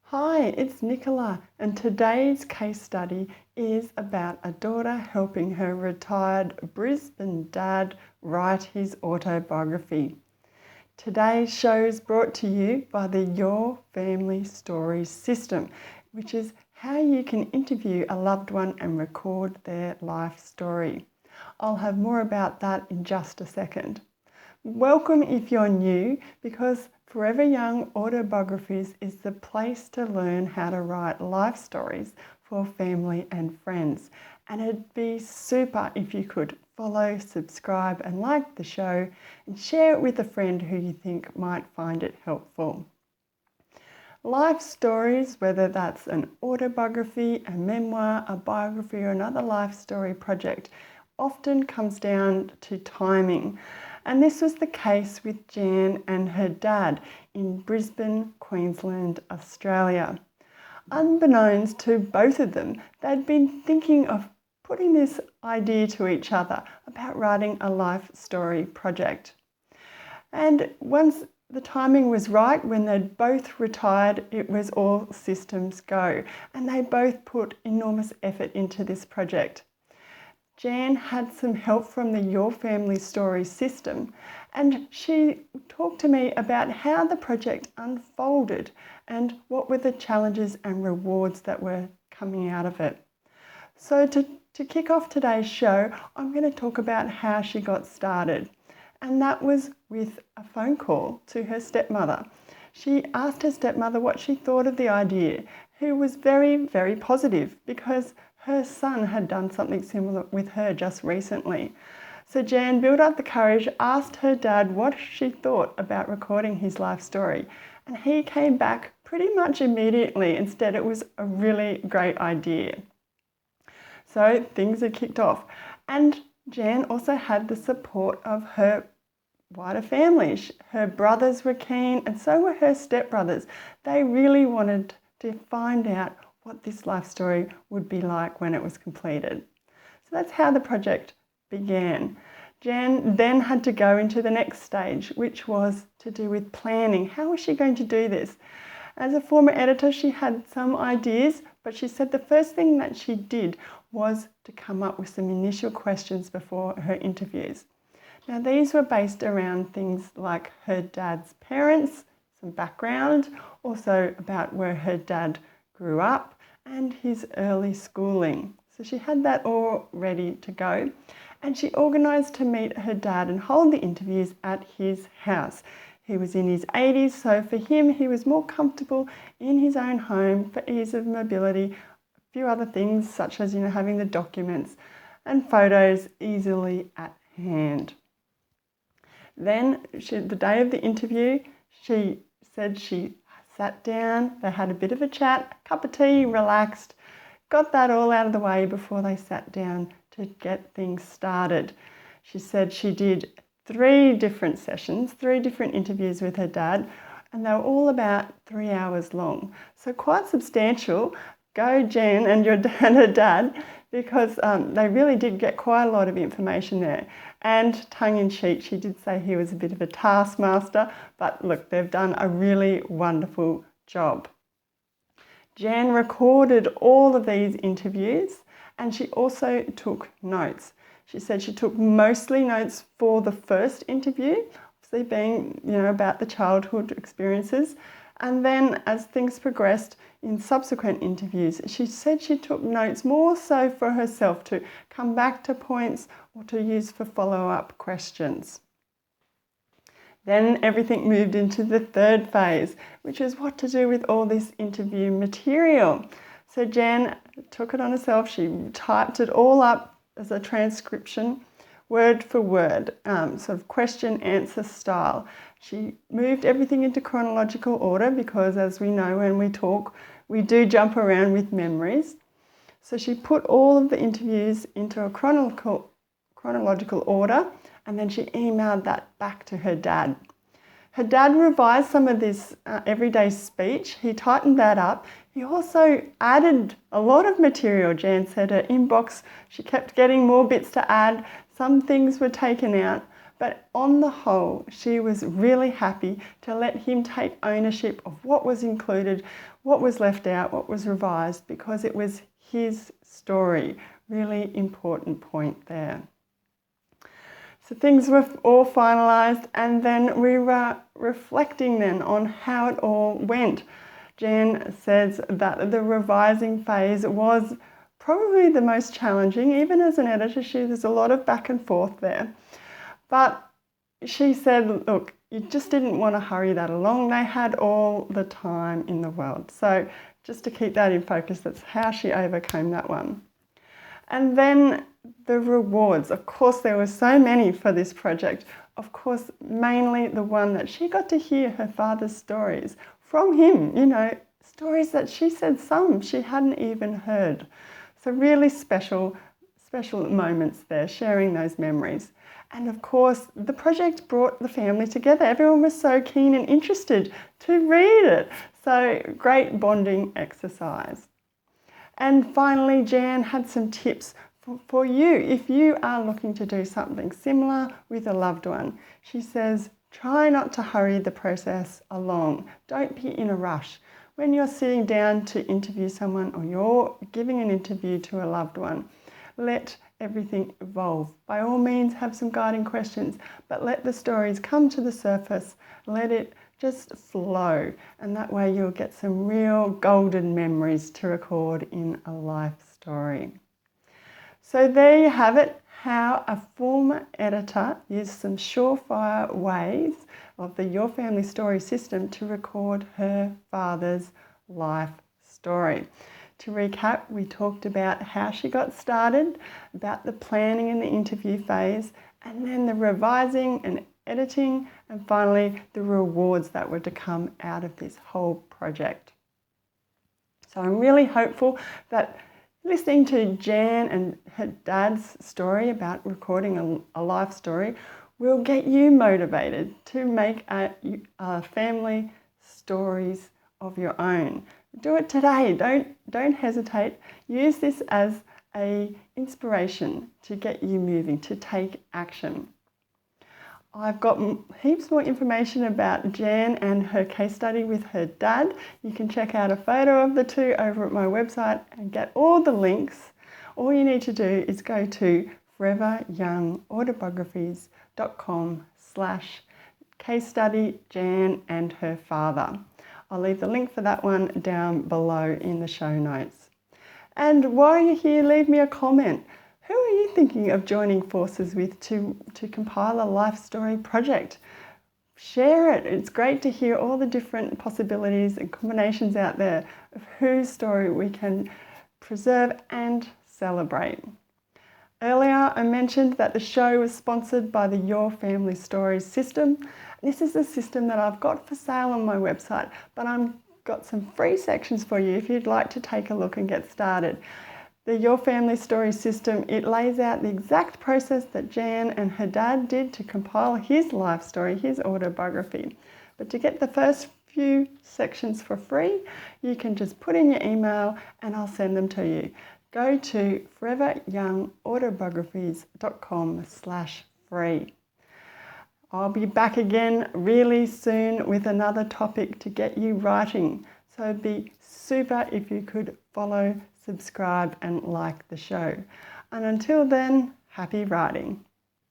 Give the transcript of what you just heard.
Hi, it's Nicola, and today's case study is about a daughter helping her retired Brisbane dad write his autobiography. Today's show is brought to you by the Your Family Stories system, which is how you can interview a loved one and record their life story. I'll have more about that in just a second. Welcome if you're new, because Forever Young Autobiographies is the place to learn how to write life stories for family and friends. And it'd be super if you could follow, subscribe and like the show and share it with a friend who you think might find it helpful. Life stories, whether that's an autobiography, a memoir, a biography or another life story project, often comes down to timing. And this was the case with Jan and her dad in Brisbane, Queensland, Australia. Unbeknownst to both of them, they'd been thinking of putting this idea to each other about writing a life story project. And once the timing was right, when they'd both retired, it was all systems go. And they both put enormous effort into this project. Jan had some help from the Your Family Stories system, and she talked to me about how the project unfolded and what were the challenges and rewards that were coming out of it. So to kick off today's show, I'm going to talk about how she got started, and that was with a phone call to her stepmother. She asked her stepmother what she thought of the idea, who was very, very positive because her son had done something similar with her just recently. So Jan built up the courage, asked her dad what she thought about recording his life story, and he came back pretty much immediately and said it was a really great idea. So things had kicked off, and Jan also had the support of her wider family. Her brothers were keen, and so were her stepbrothers. They really wanted to find out what this life story would be like when it was completed. So that's how the project began. Jan then had to go into the next stage, which was to do with planning. How was she going to do this? As a former editor, she had some ideas, but she said the first thing that she did was to come up with some initial questions before her interviews. Now, these were based around things like her dad's parents, some background, also about where her dad grew up, and his early schooling. So she had that all ready to go, and she organised to meet her dad and hold the interviews at his house. He was in his 80s, so for him he was more comfortable in his own home for ease of mobility, a few other things such as having the documents and photos easily at hand. Then the day of the interview, she said she sat down, they had a bit of a chat, a cup of tea, relaxed, got that all out of the way before they sat down to get things started. She said she did 3 different sessions, 3 different interviews with her dad, and they were all about 3 hours long. So quite substantial. Go Jan and her dad, because they really did get quite a lot of information there. And tongue-in-cheek, she did say he was a bit of a taskmaster, but look, they've done a really wonderful job. Jan recorded all of these interviews, and she also took notes. She said she took mostly notes for the first interview, obviously being about the childhood experiences. And then as things progressed in subsequent interviews, she said she took notes more so for herself to come back to points or to use for follow-up questions. Then everything moved into the third phase, which is what to do with all this interview material. So Jan took it on herself. She typed it all up as a transcription, word for word, sort of question answer style. She moved everything into chronological order because, as we know when we talk, we do jump around with memories. So she put all of the interviews into a chronological order, and then she emailed that back to her dad. Her dad revised some of this everyday speech. He tightened that up. He also added a lot of material. Jan said her inbox, she kept getting more bits to add. Some things were taken out, But on the whole, she was really happy to let him take ownership of what was included, what was left out, what was revised, because it was his story. Really important point there. So things were all finalised, and then we were reflecting then on how it all went. Jan says that the revising phase was probably the most challenging. Even as an editor, there's a lot of back and forth there. But she said, look, you just didn't want to hurry that along. They had all the time in the world. So just to keep that in focus, that's how she overcame that one. And then the rewards. Of course, there were so many for this project. Of course, mainly the one that she got to hear her father's stories from him, stories that she said some she hadn't even heard. So really special moments there, sharing those memories. And of course, the project brought the family together. Everyone was so keen and interested to read it. So great bonding exercise. And finally, Jan had some tips for you if you are looking to do something similar with a loved one. She says, try not to hurry the process along. Don't be in a rush. When you're sitting down to interview someone or you're giving an interview to a loved one, let everything evolve. By all means, have some guiding questions, but let the stories come to the surface. Let it just flow, and that way you'll get some real golden memories to record in a life story. So there you have it, how a former editor used some surefire ways of the Your Family Story system to record her father's life story. To recap, we talked about how she got started, about the planning and the interview phase, and then the revising and editing, and finally the rewards that were to come out of this whole project. So I'm really hopeful that listening to Jan and her dad's story about recording a life story will get you motivated to make a family stories of your own. Do it today. Don't hesitate. Use this as an inspiration to get you moving, to take action. I've got heaps more information about Jan and her case study with her dad. You can check out a photo of the two over at my website and get all the links. All you need to do is go to foreveryoungautobiographies.com/case study Jan and her father. I'll leave the link for that one down below in the show notes. And while you're here, leave me a comment. Who are you thinking of joining forces with to compile a life story project? Share it. It's great to hear all the different possibilities and combinations out there of whose story we can preserve and celebrate. Earlier, I mentioned that the show was sponsored by the Your Family Stories system. This is a system that I've got for sale on my website, but I've got some free sections for you if you'd like to take a look and get started. The Your Family Stories system, it lays out the exact process that Jan and her dad did to compile his life story, his autobiography. But to get the first few sections for free, you can just put in your email and I'll send them to you. Go to foreveryoungautobiographies.com/free. I'll be back again really soon with another topic to get you writing. So it'd be super if you could follow, subscribe and like the show. And until then, happy writing.